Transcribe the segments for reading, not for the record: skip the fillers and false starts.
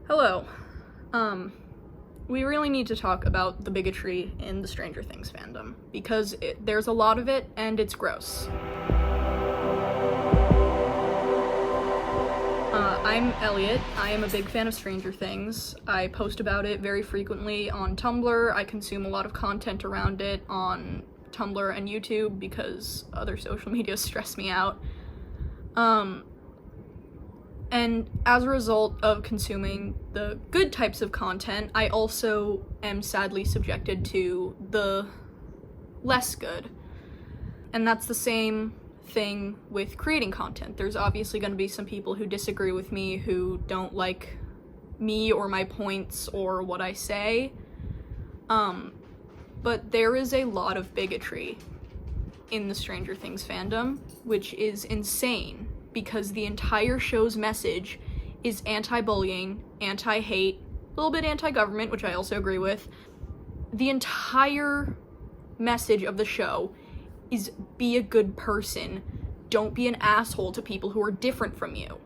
Hello. We really need to talk about the bigotry in the Stranger Things fandom, because there's a lot of it, and it's gross. I'm Elliot. I am a big fan of Stranger Things. I post about it very frequently on Tumblr. I consume a lot of content around it on Tumblr and YouTube because other social media stress me out. And as a result of consuming the good types of content, I also am sadly subjected to the less good. And that's the same thing with creating content. There's obviously going to be some people who disagree with me, who don't like me or my points or what I say. But there is a lot of bigotry in the Stranger Things fandom, which is insane. Because the entire show's message is anti-bullying, anti-hate, a little bit anti-government, which I also agree with. The entire message of the show is be a good person. Don't be an asshole to people who are different from you.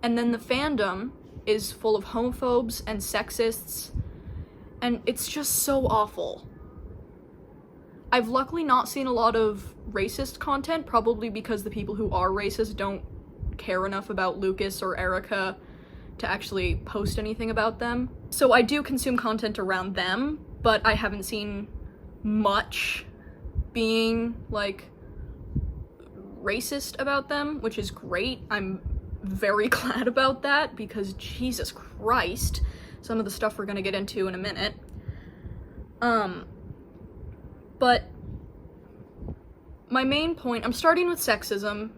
And then the fandom is full of homophobes and sexists, and it's just so awful. I've luckily not seen a lot of racist content, probably because the people who are racist don't care enough about Lucas or Erica to actually post anything about them. So I do consume content around them, but I haven't seen much being, like, racist about them, which is great. I'm very glad about that, because Jesus Christ, some of the stuff we're gonna get into in a minute. But my main point, I'm starting with sexism.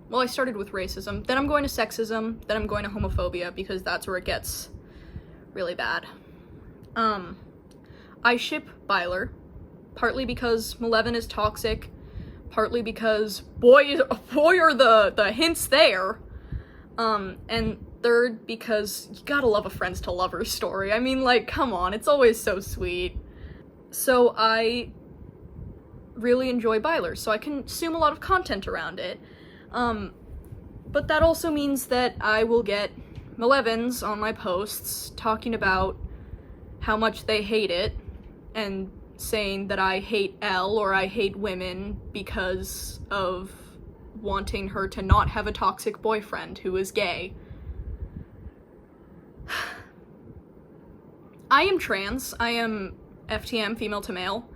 Well, I started with racism, then I'm going to sexism, then I'm going to homophobia, because that's where it gets really bad. I ship Byler, partly because Maleven is toxic, partly because boy are the hints there, and third, because you gotta love a friends to lovers story. I mean, like, come on, it's always so sweet. So I really enjoy Byler, so I consume a lot of content around it. But that also means that I will get Malevens on my posts talking about how much they hate it, and saying that I hate Elle or I hate women because of wanting her to not have a toxic boyfriend who is gay. I am trans. I am FTM, female to male.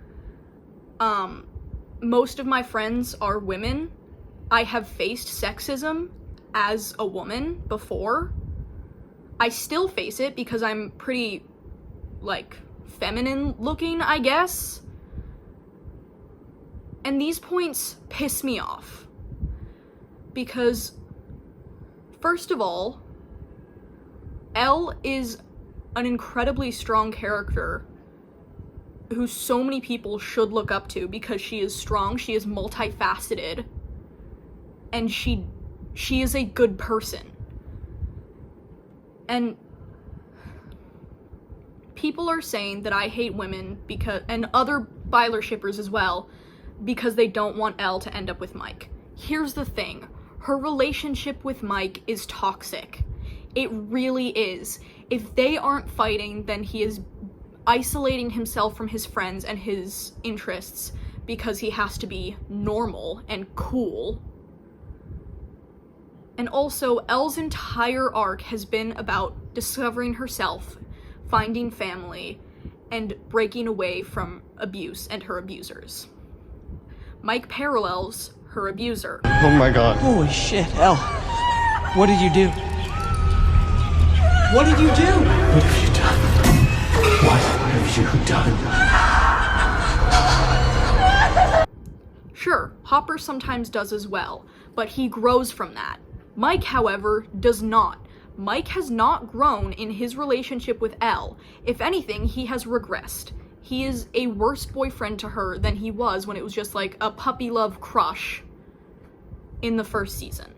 Most of my friends are women. I have faced sexism as a woman before. I still face it because I'm pretty, like, feminine looking, I guess. And these points piss me off. Because, first of all, Elle is an incredibly strong character who so many people should look up to, because she is strong, she is multifaceted, and she is a good person. And people are saying that I hate women because, and other Byler shippers as well, because they don't want Elle to end up with Mike. Here's the thing, her relationship with Mike is toxic. It really is. If they aren't fighting, then he is isolating himself from his friends and his interests because he has to be normal and cool. And also, Elle's entire arc has been about discovering herself, finding family, and breaking away from abuse and her abusers. Mike parallels her abuser. Oh my god. Holy shit, Elle. What did you do? What did you do? What have you done? What have you done? Sure, Hopper sometimes does as well, but he grows from that. Mike, however, does not. Mike has not grown in his relationship with Elle. If anything, he has regressed. He is a worse boyfriend to her than he was when it was just like a puppy love crush in the first season.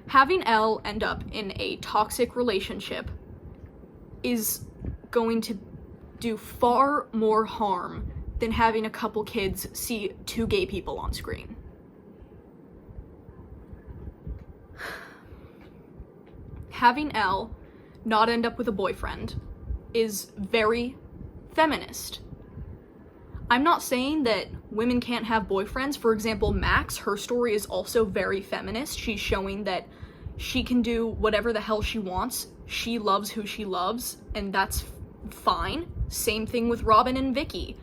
Having Elle end up in a toxic relationship is going to do far more harm than having a couple kids see two gay people on screen. having Elle not end up with a boyfriend is very feminist. I'm not saying that women can't have boyfriends. For example, Max, her story is also very feminist. She's showing that she can do whatever the hell she wants. She loves who she loves, and that's fine. Same thing with Robin and Vicky.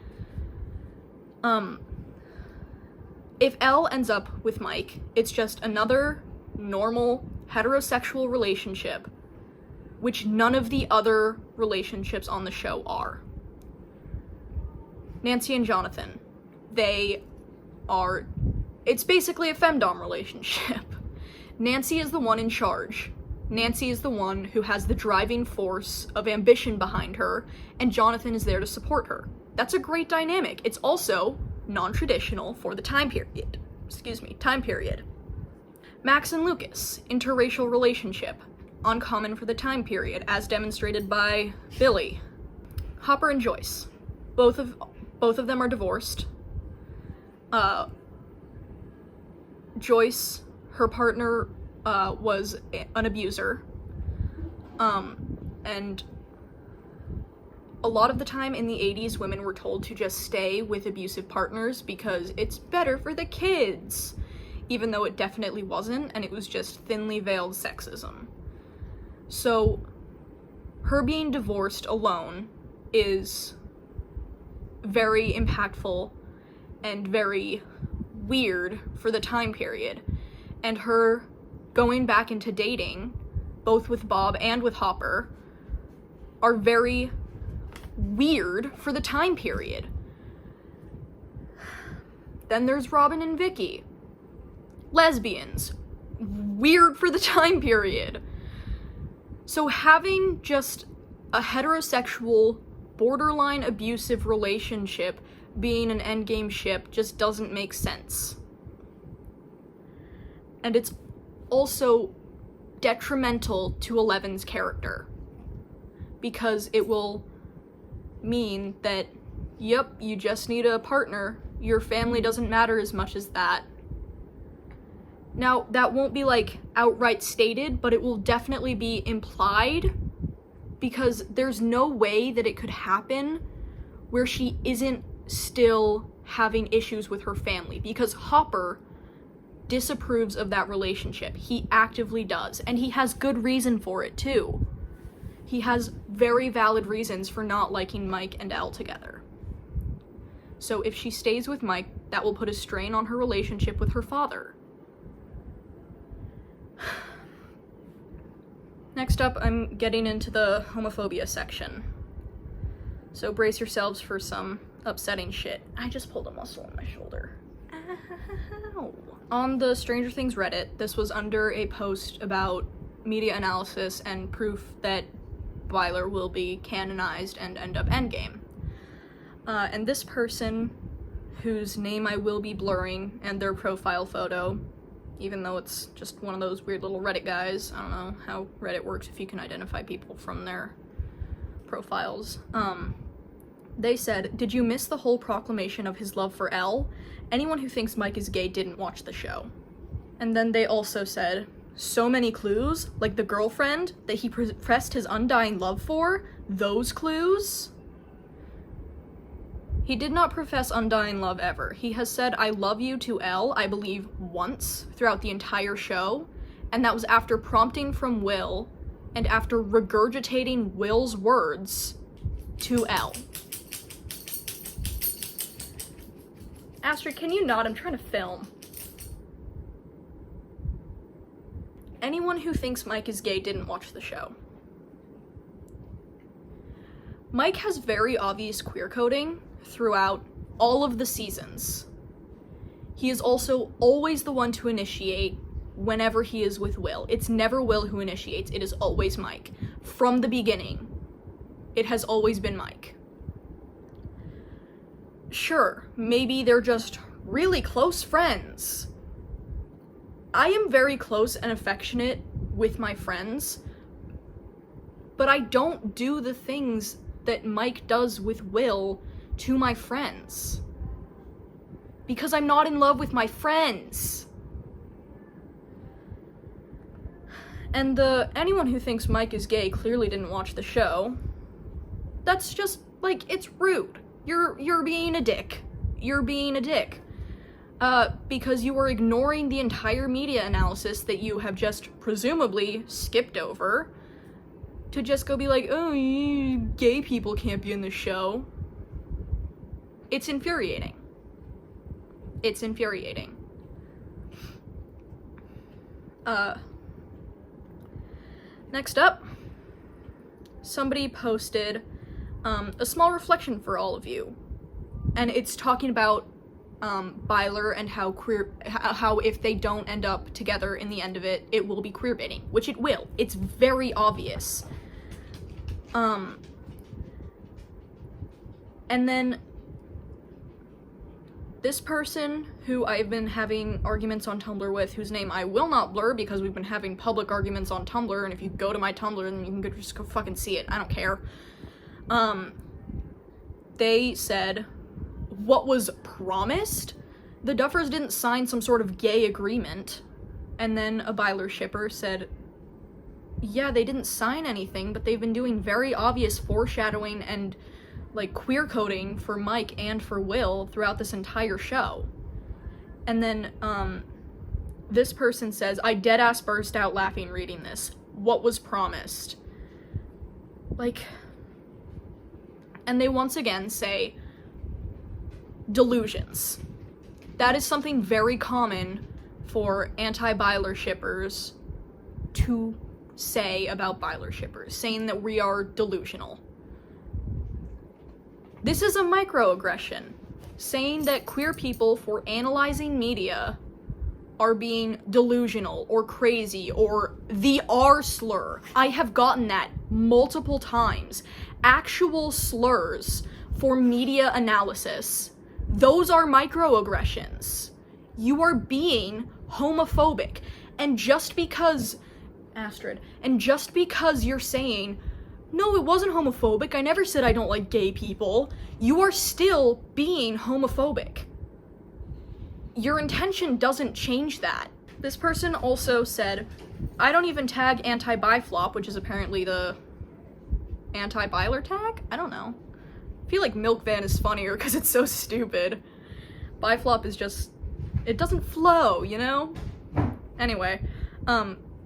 If Elle ends up with Mike, it's just another normal heterosexual relationship, which none of the other relationships on the show are. Nancy and Jonathan, it's basically a femdom relationship. Nancy is the one in charge. Nancy is the one who has the driving force of ambition behind her, and Jonathan is there to support her. That's a great dynamic. It's also non-traditional for the time period. Max and Lucas, interracial relationship, uncommon for the time period, as demonstrated by Billy. Hopper and Joyce, both of them are divorced. Joyce, her partner, was an abuser. And a lot of the time in the 80s, women were told to just stay with abusive partners because it's better for the kids, even though it definitely wasn't, and it was just thinly veiled sexism. So, her being divorced alone is very impactful and very weird for the time period, and her going back into dating, both with Bob and with Hopper, are very weird for the time period. Then there's Robin and Vicky. Lesbians. Weird for the time period. So having just a heterosexual, borderline abusive relationship being an endgame ship just doesn't make sense. And it's also detrimental to Eleven's character, because it will mean that, yep, you just need a partner. Your family doesn't matter as much as that. Now, that won't be, like, outright stated, but it will definitely be implied, because there's no way that it could happen where she isn't still having issues with her family, because Hopper disapproves of that relationship. He actively does, and he has good reason for it, too. He has very valid reasons for not liking Mike and Elle together. So if she stays with Mike, that will put a strain on her relationship with her father. Next up, I'm getting into the homophobia section. So brace yourselves for some upsetting shit. I just pulled a muscle in my shoulder. Ow. On the Stranger Things Reddit, this was under a post about media analysis and proof that Byler will be canonized and end up endgame. And this person, whose name I will be blurring, and their profile photo, even though it's just one of those weird little Reddit guys, I don't know how Reddit works if you can identify people from their profiles, they said, "Did you miss the whole proclamation of his love for Elle? Anyone who thinks Mike is gay didn't watch the show." And then they also said, "So many clues, like the girlfriend that he professed his undying love for, those clues?" He did not profess undying love ever. He has said, "I love you" to Elle, I believe, once throughout the entire show, and that was after prompting from Will, and after regurgitating Will's words to Elle. Astrid, can you not? I'm trying to film. Anyone who thinks Mike is gay didn't watch the show. Mike has very obvious queer coding throughout all of the seasons. He is also always the one to initiate whenever he is with Will. It's never Will who initiates, it is always Mike. From the beginning, it has always been Mike. Sure, maybe they're just really close friends. I am very close and affectionate with my friends, but I don't do the things that Mike does with Will to my friends. Because I'm not in love with my friends. And anyone who thinks Mike is gay clearly didn't watch the show. That's just, like, it's rude. You're being a dick. You're being a dick. Because you are ignoring the entire media analysis that you have just presumably skipped over to just go be like, oh, gay people can't be in the show. It's infuriating. It's infuriating. Next up, somebody posted a small reflection for all of you, and it's talking about Byler and how if they don't end up together in the end of it, it will be queer baiting, which it will. It's very obvious. And then this person who I've been having arguments on Tumblr with, whose name I will not blur because we've been having public arguments on Tumblr, and if you go to my Tumblr, then you can just go fucking see it. I don't care. They said, what was promised? The Duffers didn't sign some sort of gay agreement. And then a Byler shipper said, yeah, they didn't sign anything, but they've been doing very obvious foreshadowing and, like, queer coding for Mike and for Will throughout this entire show. And then, this person says, I deadass burst out laughing reading this. What was promised? Like, and they once again say, delusions. That is something very common for anti-Byler shippers to say about Byler shippers, saying that we are delusional. This is a microaggression, saying that queer people, for analyzing media, are being delusional or crazy or the R slur. I have gotten that multiple times. Actual slurs for media analysis. Those are microaggressions. You are being homophobic. And just because, and just because you're saying, no, it wasn't homophobic, I never said I don't like gay people, you are still being homophobic. Your intention doesn't change that. This person also said, I don't even tag anti-biflop, which is apparently the anti-Byler tag? I don't know. I feel like Milk Van is funnier because it's so stupid. Biflop is just, it doesn't flow, you know? Anyway,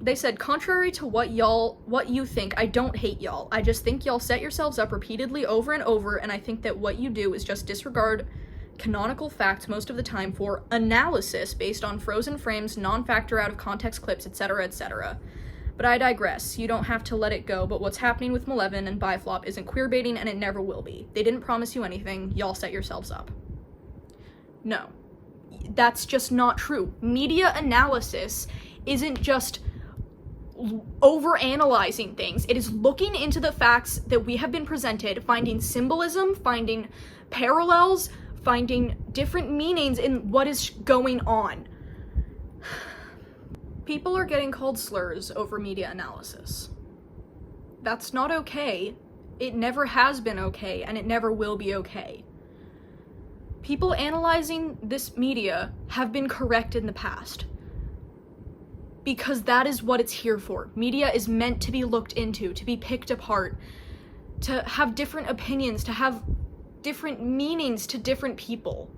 they said, contrary to what you think, I don't hate y'all. I just think y'all set yourselves up repeatedly over and over, and I think that what you do is just disregard canonical facts most of the time for analysis based on frozen frames, non-factor out of context clips, etc., etc. But I digress. You don't have to let it go, but what's happening with Malevin and Biflop isn't queerbaiting, and it never will be. They didn't promise you anything. Y'all set yourselves up. No. That's just not true. Media analysis isn't just over-analyzing things. It is looking into the facts that we have been presented, finding symbolism, finding parallels, finding different meanings in what is going on. People are getting called slurs over media analysis. That's not okay. It never has been okay, and it never will be okay. People analyzing this media have been correct in the past. Because that is what it's here for. Media is meant to be looked into, to be picked apart, to have different opinions, to have different meanings to different people.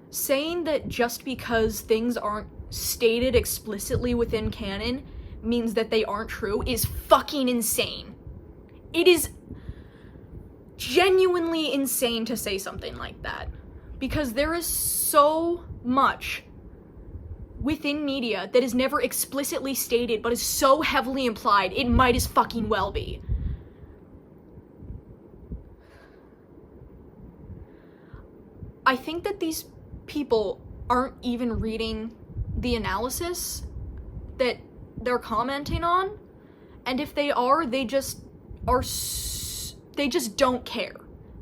Saying that just because things aren't stated explicitly within canon means that they aren't true is fucking insane. It is genuinely insane to say something like that. Because there is so much within media that is never explicitly stated but is so heavily implied, it might as fucking well be. I think that these people aren't even reading the analysis that they're commenting on, and if they are, they just don't care.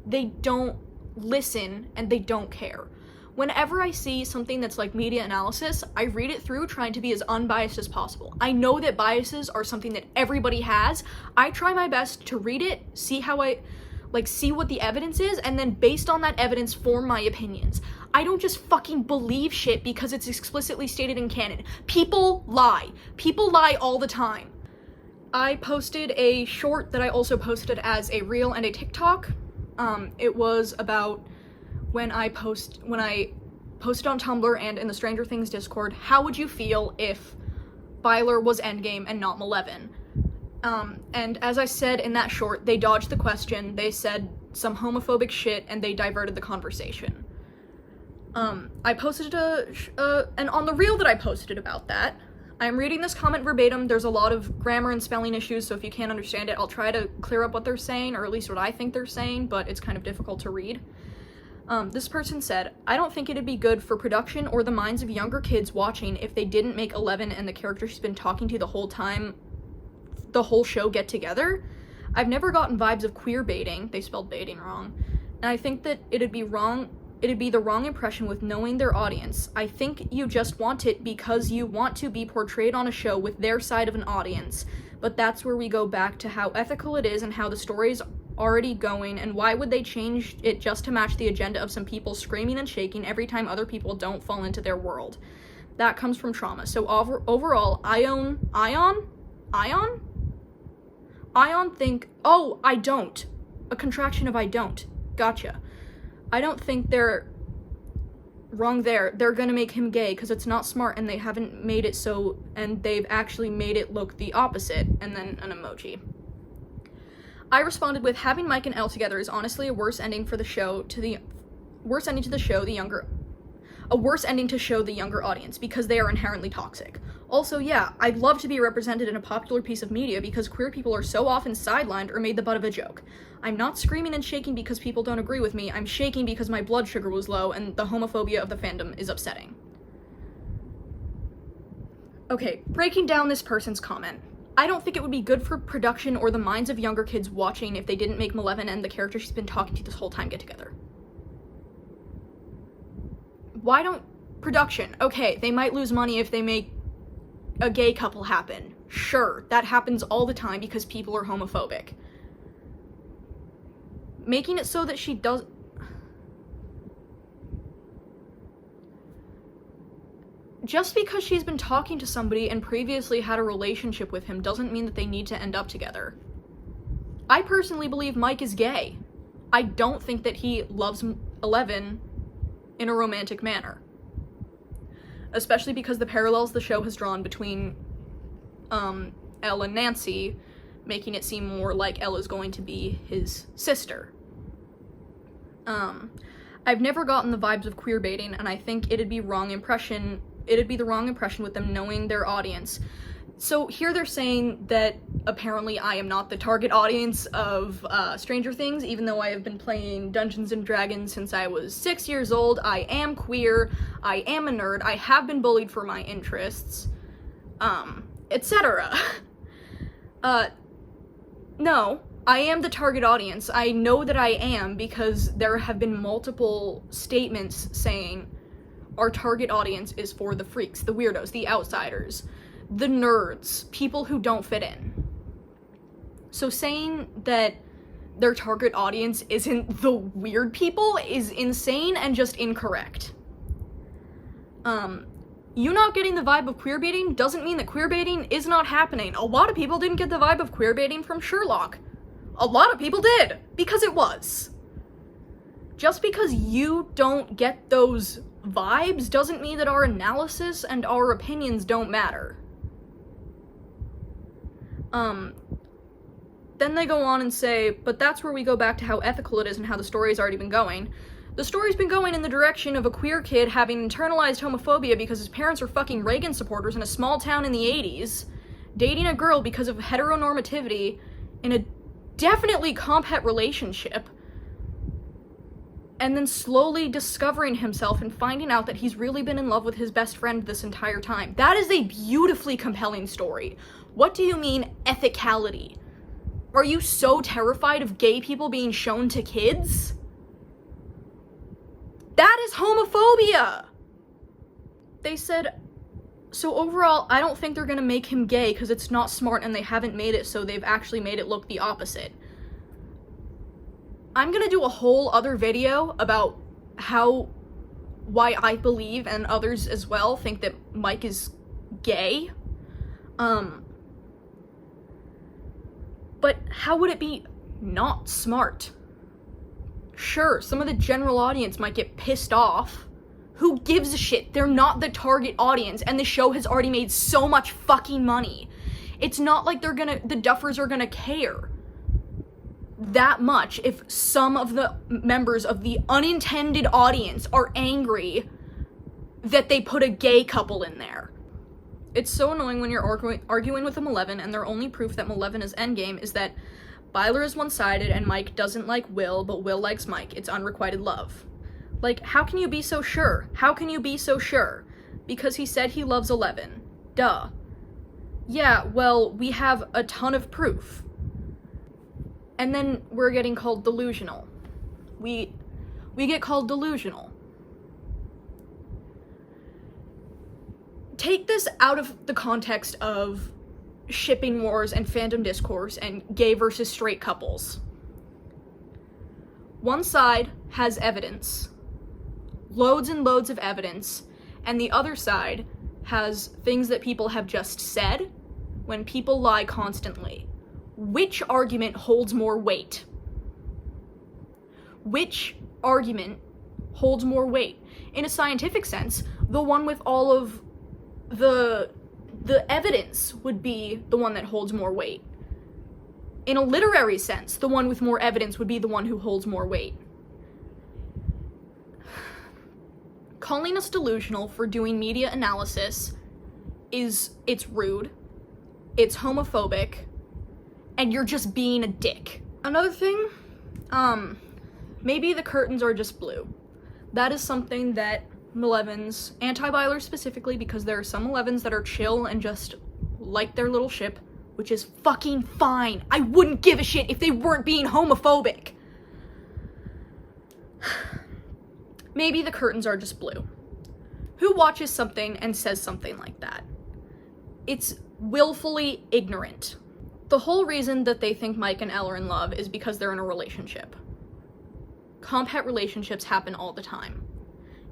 They don't listen, and they don't care. Whenever I see something that's like media analysis, I read it through trying to be as unbiased as possible. I know that biases are something that everybody has. I try my best to read it, see what the evidence is, and then based on that evidence form my opinions. I don't just fucking believe shit because it's explicitly stated in canon. People lie. People lie all the time. I posted a short that I also posted as a reel and a TikTok. It was about when I posted on Tumblr and in the Stranger Things Discord, how would you feel if Byler was Endgame and not Maleven? And as I said in that short, they dodged the question, they said some homophobic shit, and they diverted the conversation. I posted and on the reel that I posted about that, I'm reading this comment verbatim. There's a lot of grammar and spelling issues, so if you can't understand it, I'll try to clear up what they're saying, or at least what I think they're saying, but it's kind of difficult to read. This person said, I don't think it'd be good for production or the minds of younger kids watching if they didn't make Eleven and the character she's been talking to the whole time, the whole show, get together. I've never gotten vibes of queer baiting, they spelled baiting wrong, and I think that it'd be the wrong impression with knowing their audience. I think you just want it because you want to be portrayed on a show with their side of an audience, but that's where we go back to how ethical it is and how the story's already going, and why would they change it just to match the agenda of some people screaming and shaking every time other people don't fall into their world. That comes from trauma. So overall, Ion think, oh, I don't. A contraction of I don't. Gotcha. I don't think they're wrong there. They're gonna make him gay because it's not smart, and they haven't made it so, and they've actually made it look the opposite, and then an emoji. I responded with, having Mike and Elle together is honestly a worse ending to show the younger audience, because they are inherently toxic. Also, yeah, I'd love to be represented in a popular piece of media because queer people are so often sidelined or made the butt of a joke. I'm not screaming and shaking because people don't agree with me, I'm shaking because my blood sugar was low and the homophobia of the fandom is upsetting. Okay, breaking down this person's comment. I don't think it would be good for production or the minds of younger kids watching if they didn't make Maleven and the character she's been talking to this whole time get together. Why don't production? Okay, they might lose money if they make a gay couple happen. Sure, that happens all the time because people are homophobic. Making it so that she does... Just because she's been talking to somebody and previously had a relationship with him doesn't mean that they need to end up together. I personally believe Mike is gay. I don't think that he loves Eleven in a romantic manner. Especially because the parallels the show has drawn between Elle and Nancy, making it seem more like Elle is going to be his sister. I've never gotten the vibes of queer baiting, and I think it'd be the wrong impression with them knowing their audience. So here they're saying that apparently I am not the target audience of Stranger Things, even though I have been playing Dungeons & Dragons since I was 6 years old. I am queer, I am a nerd, I have been bullied for my interests, etc. No, I am the target audience. I know that I am because there have been multiple statements saying our target audience is for the freaks, the weirdos, the outsiders, the nerds, people who don't fit in. So saying that their target audience isn't the weird people is insane and just incorrect. You not getting the vibe of queerbaiting doesn't mean that queerbaiting is not happening. A lot of people didn't get the vibe of queerbaiting from Sherlock. A lot of people did, because it was. Just because you don't get those vibes doesn't mean that our analysis and our opinions don't matter. Then they go on and say, but that's where we go back to how ethical it is and how the story's already been going. The story's been going in the direction of a queer kid having internalized homophobia because his parents are fucking Reagan supporters in a small town in the 80s, dating a girl because of heteronormativity in a definitely comp-het relationship, and then slowly discovering himself and finding out that he's really been in love with his best friend this entire time. That is a beautifully compelling story. What do you mean, ethicality? Are you so terrified of gay people being shown to kids? That is homophobia! They said, so overall, I don't think they're gonna make him gay because it's not smart and they haven't made it so they've actually made it look the opposite. I'm gonna do a whole other video about why I believe, and others as well, think that Mike is gay. But how would it be not smart? Sure, some of the general audience might get pissed off. Who gives a shit? They're not the target audience, and the show has already made so much fucking money. It's not like the duffers are gonna care that much if some of the members of the unintended audience are angry that they put a gay couple in there. It's so annoying when you're arguing with a Malevolent, and their only proof that Malevolent is endgame is that Byler is one-sided and Mike doesn't like Will, but Will likes Mike. It's unrequited love. Like, how can you be so sure? How can you be so sure? Because he said he loves 11. Duh. Yeah, well, we have a ton of proof. And then we're getting called delusional. We get called delusional. Take this out of the context of shipping wars and fandom discourse and gay versus straight couples. One side has evidence, loads and loads of evidence, and the other side has things that people have just said when people lie constantly. Which argument holds more weight? Which argument holds more weight? In a scientific sense, the one with all of the evidence would be the one that holds more weight. In a literary sense, the one with more evidence would be the one who holds more weight. Calling us delusional for doing media analysis it's rude, it's homophobic, and you're just being a dick. Another thing, maybe the curtains are just blue. That is something that Malevins, anti-Byler specifically, because there are some Malevins that are chill and just like their little ship, which is fucking fine. I wouldn't give a shit if they weren't being homophobic. Maybe the curtains are just blue. Who watches something and says something like that? It's willfully ignorant. The whole reason that they think Mike and Elle are in love is because they're in a relationship. Compat relationships happen all the time.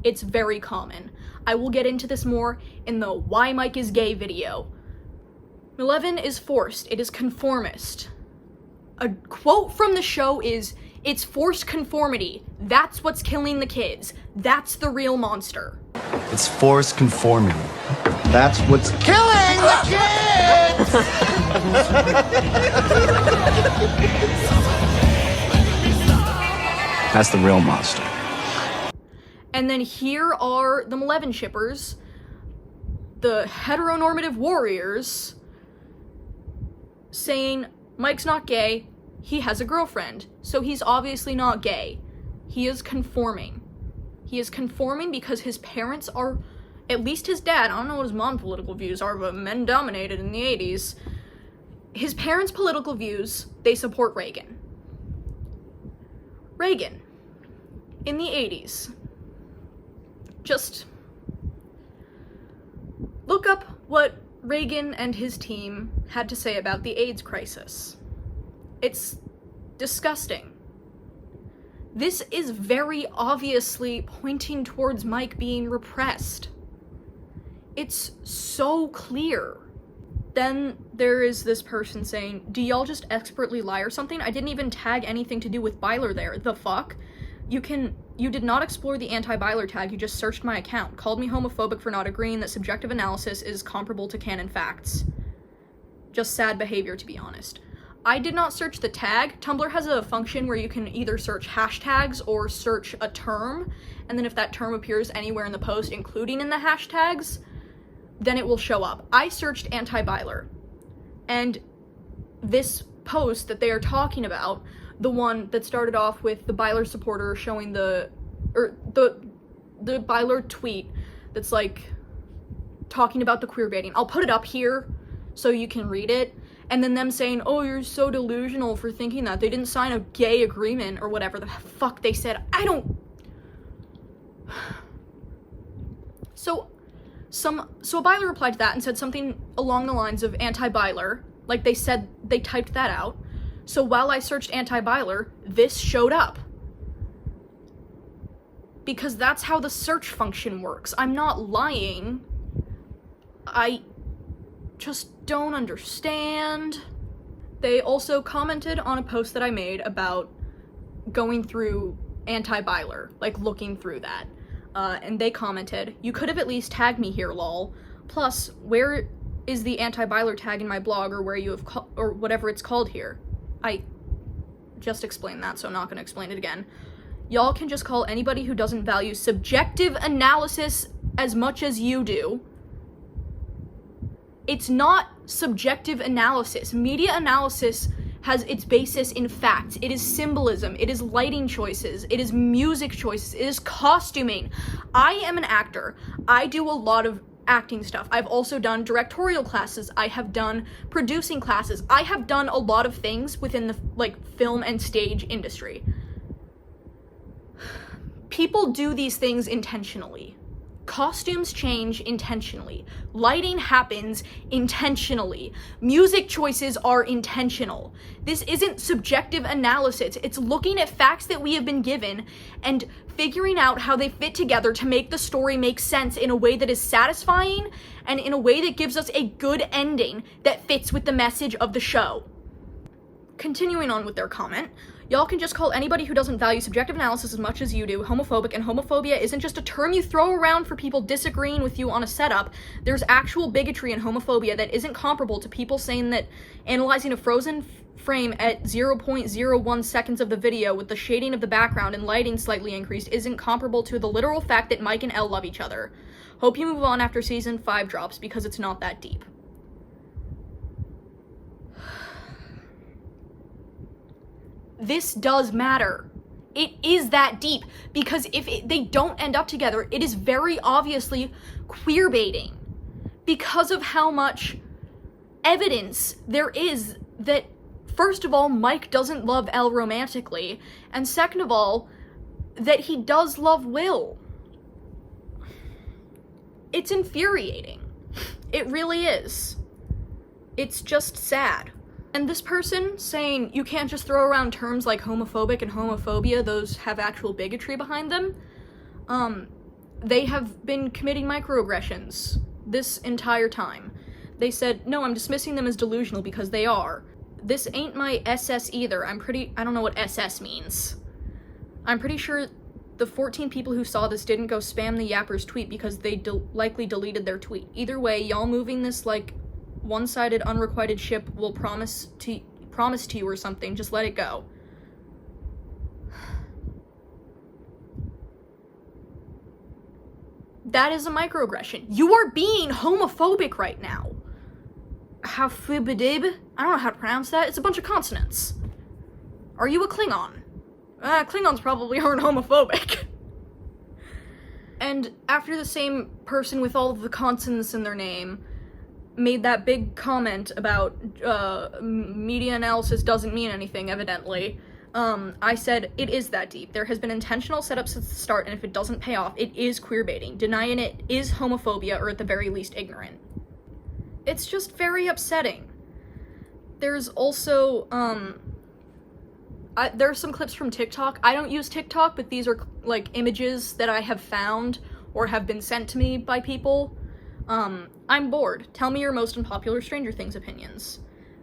It's very common. I will get into this more in the Why Mike is Gay video. Malevolent is forced. It is conformist. A quote from the show is, "It's forced conformity. That's what's killing the kids. That's the real monster." It's forced conformity. That's what's killing the kids! That's the real monster. And then here are the Malevolent shippers, the heteronormative warriors, saying, Mike's not gay, he has a girlfriend, so he's obviously not gay. He is conforming. He is conforming because his parents are, at least his dad, I don't know what his mom's political views are, but men dominated in the 80s. His parents' political views, they support Reagan. Reagan, in the 80s. Just look up what Reagan and his team had to say about the AIDS crisis. It's disgusting. This is very obviously pointing towards Mike being repressed. It's so clear. Then there is this person saying, do y'all just expertly lie or something? I didn't even tag anything to do with Byler there. The fuck? You did not explore the anti-Byler tag, you just searched my account. Called me homophobic for not agreeing that subjective analysis is comparable to canon facts. Just sad behavior, to be honest. I did not search the tag. Tumblr has a function where you can either search hashtags or search a term, and then if that term appears anywhere in the post, including in the hashtags, then it will show up. I searched anti-Byler, and this post that they are talking about, the one that started off with the Byler supporter showing the Byler tweet that's like talking about the queer baiting. I'll put it up here so you can read it. And then them saying, oh, you're so delusional for thinking that. They didn't sign a gay agreement or whatever the fuck they said. I don't... So Byler replied to that and said something along the lines of anti-Byler. Like they said, they typed that out. So while I searched anti-Byler, this showed up. Because that's how the search function works. I'm not lying. just don't understand. They also commented on a post that I made about going through anti-Byler, like looking through that. And they commented, "You could have at least tagged me here, lol. Plus, where is the anti-Byler tag in my blog, or where you have or whatever it's called here?" I just explained that, so I'm not gonna explain it again. "Y'all can just call anybody who doesn't value subjective analysis as much as you do." It's not subjective analysis. Media analysis has its basis in facts. It is symbolism. It is lighting choices. It is music choices. It is costuming. I am an actor. I do a lot of acting stuff. I've also done directorial classes. I have done producing classes. I have done a lot of things within the film and stage industry. People do these things intentionally. Costumes change intentionally. Lighting happens intentionally. Music choices are intentional. This isn't subjective analysis. It's looking at facts that we have been given and figuring out how they fit together to make the story make sense in a way that is satisfying and in a way that gives us a good ending that fits with the message of the show. Continuing on with their comment, "Y'all can just call anybody who doesn't value subjective analysis as much as you do homophobic, and homophobia isn't just a term you throw around for people disagreeing with you on a setup. There's actual bigotry and homophobia that isn't comparable to people saying that analyzing a frozen frame at 0.01 seconds of the video with the shading of the background and lighting slightly increased isn't comparable to the literal fact that Mike and Elle love each other. Hope you move on after season 5 drops because it's not that deep." This does matter. It is that deep, because if they don't end up together, it is very obviously queer baiting because of how much evidence there is that, first of all, Mike doesn't love Elle romantically, and second of all, that he does love Will. It's infuriating. It really is. It's just sad. And this person saying you can't just throw around terms like homophobic and homophobia, those have actual bigotry behind them, they have been committing microaggressions this entire time. They said, "No, I'm dismissing them as delusional because they are. This ain't my SS either. I don't know what SS means. I'm pretty sure the 14 people who saw this didn't go spam the Yapper's tweet because they likely deleted their tweet. Either way, y'all moving this one-sided unrequited ship will promise to you or something. Just let it go." That is a microaggression. You are being homophobic right now. Hafibidib? I don't know how to pronounce that. It's a bunch of consonants. Are you a Klingon? Klingons probably aren't homophobic. And after the same person with all of the consonants in their name made that big comment about media analysis doesn't mean anything, evidently, I said, it is that deep. There has been intentional setup since the start, and if it doesn't pay off, it is queerbaiting. Denying it is homophobia, or at the very least, ignorant. It's just very upsetting. There's also, there are some clips from TikTok. I don't use TikTok, but these are, images that I have found or have been sent to me by people. "I'm bored. Tell me your most unpopular Stranger Things opinions."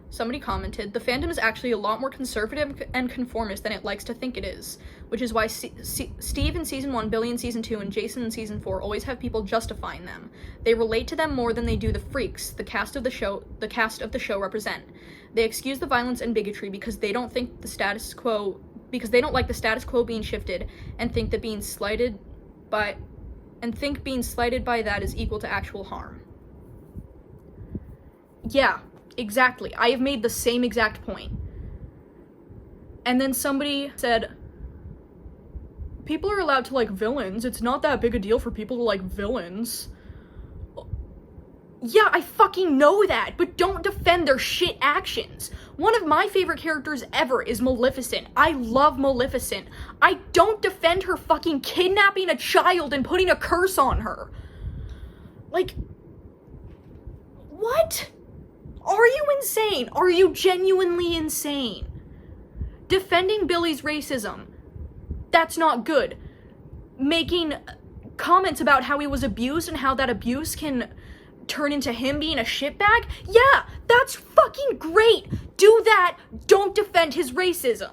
Somebody commented, "The fandom is actually a lot more conservative and conformist than it likes to think it is, which is why Steve in Season 1, Billy in Season 2, and Jason in Season 4 always have people justifying them. They relate to them more than they do the freaks the cast of the show represent. They excuse the violence and bigotry because they don't think the status quo like the status quo being shifted and think being slighted by that is equal to actual harm." Yeah, exactly. I have made the same exact point. And then somebody said, "People are allowed to like villains. It's not that big a deal for people to like villains." Yeah, I fucking know that, but don't defend their shit actions. One of my favorite characters ever is Maleficent. I love Maleficent. I don't defend her fucking kidnapping a child and putting a curse on her. What? Are you insane? Are you genuinely insane? Defending Billy's racism, that's not good. Making comments about how he was abused and how that abuse can turn into him being a shitbag? Yeah, that's fucking great. Do that. Don't defend his racism.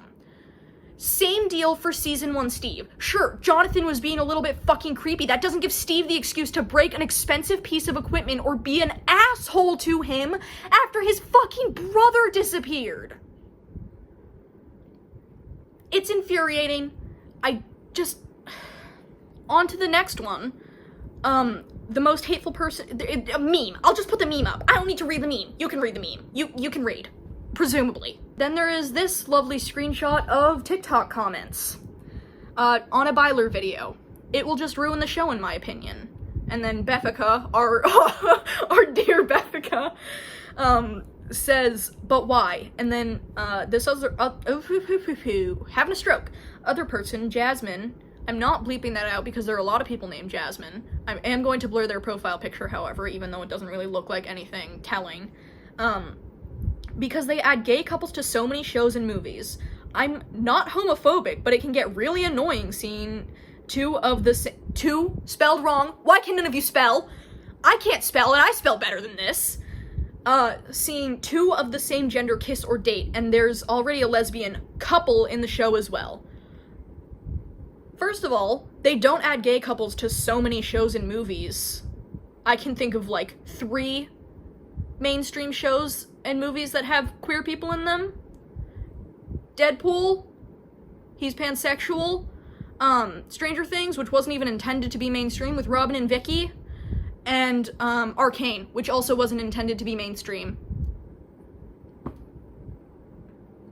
Same deal for season 1 Steve. Sure, Jonathan was being a little bit fucking creepy. That doesn't give Steve the excuse to break an expensive piece of equipment or be an asshole to him after his fucking brother disappeared. It's infuriating. On to the next one. The most hateful person, a meme. I'll just put the meme up. I don't need to read the meme. You can read the meme. You can read. Presumably. Then there is this lovely screenshot of TikTok comments on a Byler video. It will just ruin the show, in my opinion. And then Bethica, our dear Bethica, says, but why? And then this other, having a stroke. Other person, Jasmine, I'm not bleeping that out because there are a lot of people named Jasmine. I am going to blur their profile picture, however, even though it doesn't really look like anything telling. Because they add gay couples to so many shows and movies. I'm not homophobic, but it can get really annoying seeing two spelled wrong. Why can none of you spell? I can't spell and I spell better than this. Seeing 2 of the same gender kiss or date, and there's already a lesbian couple in the show as well. First of all, they don't add gay couples to so many shows and movies. I can think of like 3 mainstream shows and movies that have queer people in them. Deadpool, he's pansexual. Stranger Things, which wasn't even intended to be mainstream, with Robin and Vicky. And Arcane, which also wasn't intended to be mainstream.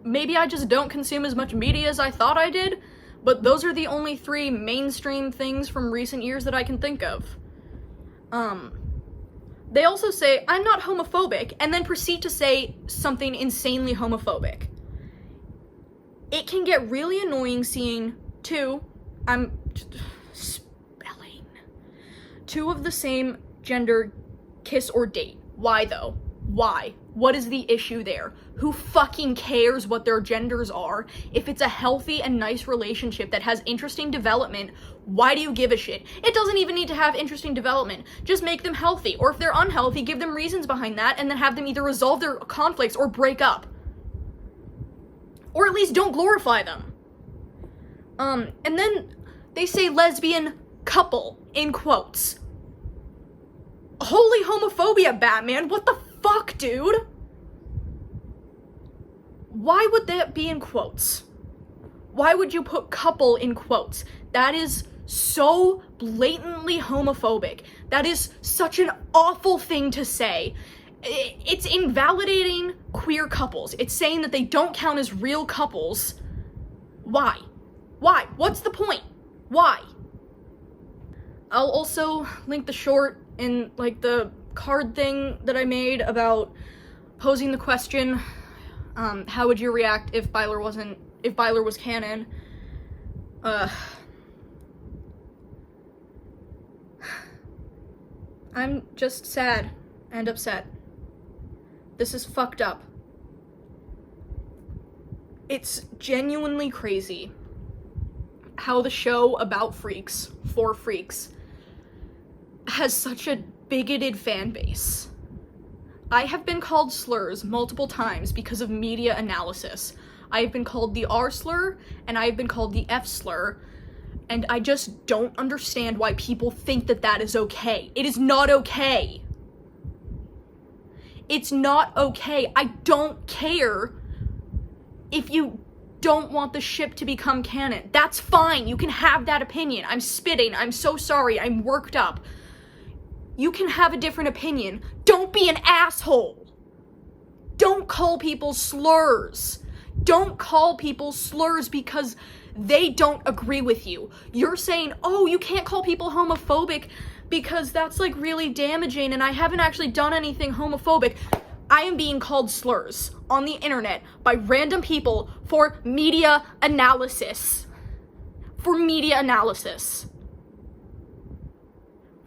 Maybe I just don't consume as much media as I thought I did, but those are the only 3 mainstream things from recent years that I can think of. They also say, I'm not homophobic, and then proceed to say something insanely homophobic. It can get really annoying seeing 2 of the same gender kiss or date. Why though? Why? What is the issue there? Who fucking cares what their genders are? If it's a healthy and nice relationship that has interesting development, why do you give a shit? It doesn't even need to have interesting development. Just make them healthy. Or if they're unhealthy, give them reasons behind that and then have them either resolve their conflicts or break up. Or at least don't glorify them. And then they say lesbian couple, in quotes. Holy homophobia, Batman. What the fuck, dude? Why would that be in quotes? Why would you put couple in quotes? That is so blatantly homophobic. That is such an awful thing to say. It's invalidating queer couples. It's saying that they don't count as real couples. Why? Why? What's the point? Why? I'll also link the short in, like, the card thing that I made about posing the question, how would you react if Byler was canon? I'm just sad and upset. This is fucked up. It's genuinely crazy how the show about freaks, for freaks, has such a bigoted fan base. I have been called slurs multiple times because of media analysis. I have been called the R slur, and I have been called the F slur, and I just don't understand why people think that that is okay. It is not okay. It's not okay. I don't care if you don't want the ship to become canon. That's fine. You can have that opinion. I'm spitting. I'm so sorry. I'm worked up. You can have a different opinion. Don't be an asshole. Don't call people slurs. Don't call people slurs because they don't agree with you. You're saying, oh, you can't call people homophobic because that's like really damaging and I haven't actually done anything homophobic. I am being called slurs on the internet by random people for media analysis. For media analysis.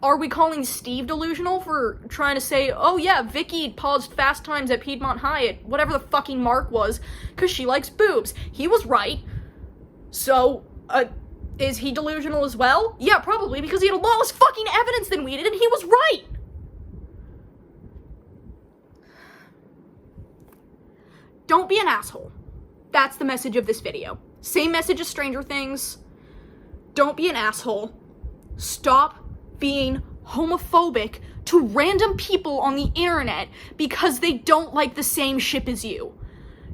Are we calling Steve delusional for trying to say, oh yeah, Vicky paused Fast Times at Piedmont High at whatever the fucking mark was, because she likes boobs? He was right. So, is he delusional as well? Yeah, probably, because he had a lot less fucking evidence than we did, and he was right! Don't be an asshole. That's the message of this video. Same message as Stranger Things. Don't be an asshole. Stop being homophobic to random people on the internet because they don't like the same ship as you.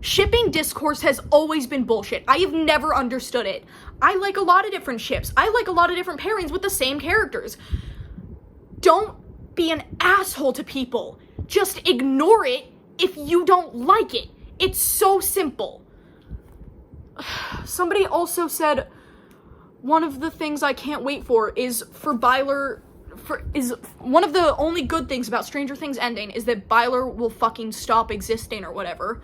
Shipping discourse has always been bullshit. I have never understood it. I like a lot of different ships. I like a lot of different pairings with the same characters. Don't be an asshole to people. Just ignore it if you don't like it. It's so simple. Somebody also said one of the things I can't wait for is for Byler, is one of the only good things about Stranger Things ending is that Byler will fucking stop existing or whatever.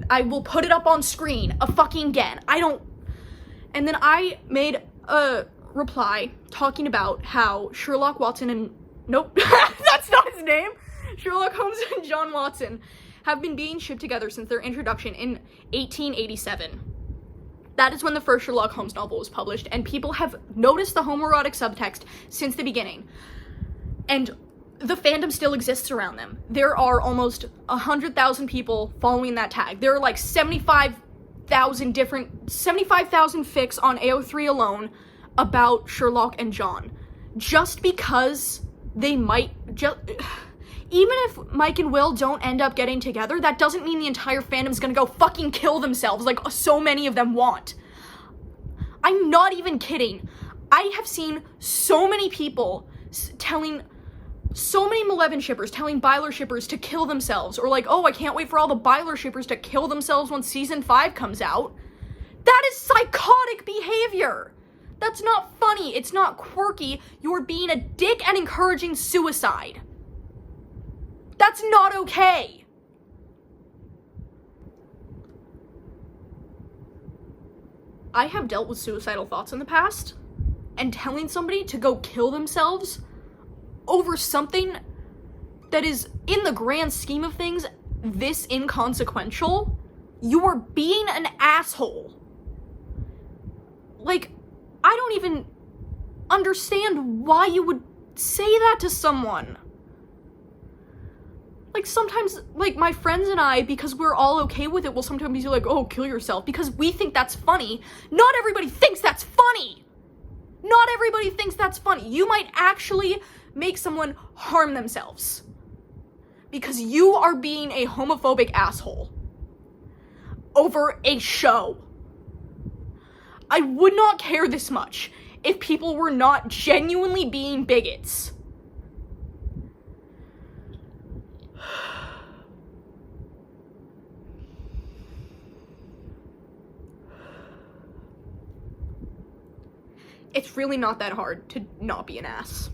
I will put it up on screen again. And then I made a reply talking about how Sherlock Watson and, nope, that's not his name. Sherlock Holmes and John Watson have been being shipped together since their introduction in 1887. That is when the first Sherlock Holmes novel was published, and people have noticed the homoerotic subtext since the beginning. And the fandom still exists around them. There are almost 100,000 people following that tag. There are like 75,000 fics on AO3 alone about Sherlock and John. Just because they might even if Mike and Will don't end up getting together, that doesn't mean the entire fandom's gonna go fucking kill themselves like so many of them want. I'm not even kidding. I have seen so many people so many Malevolent shippers telling Byler shippers to kill themselves, or like, oh, I can't wait for all the Byler shippers to kill themselves when season 5 comes out. That is psychotic behavior. That's not funny. It's not quirky. You're being a dick and encouraging suicide. That's not okay. I have dealt with suicidal thoughts in the past, and telling somebody to go kill themselves over something that is, in the grand scheme of things, this inconsequential, you are being an asshole. Like, I don't even understand why you would say that to someone. Like, sometimes, like, my friends and I, because we're all okay with it, will sometimes be like, oh, kill yourself, because we think that's funny. Not everybody thinks that's funny! Not everybody thinks that's funny. You might actually make someone harm themselves because you are being a homophobic asshole over a show. I would not care this much if people were not genuinely being bigots. It's really not that hard to not be an ass.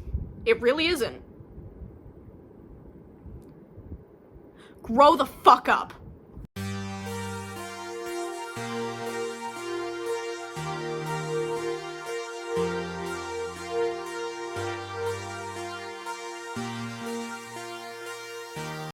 It really isn't. Grow the fuck up.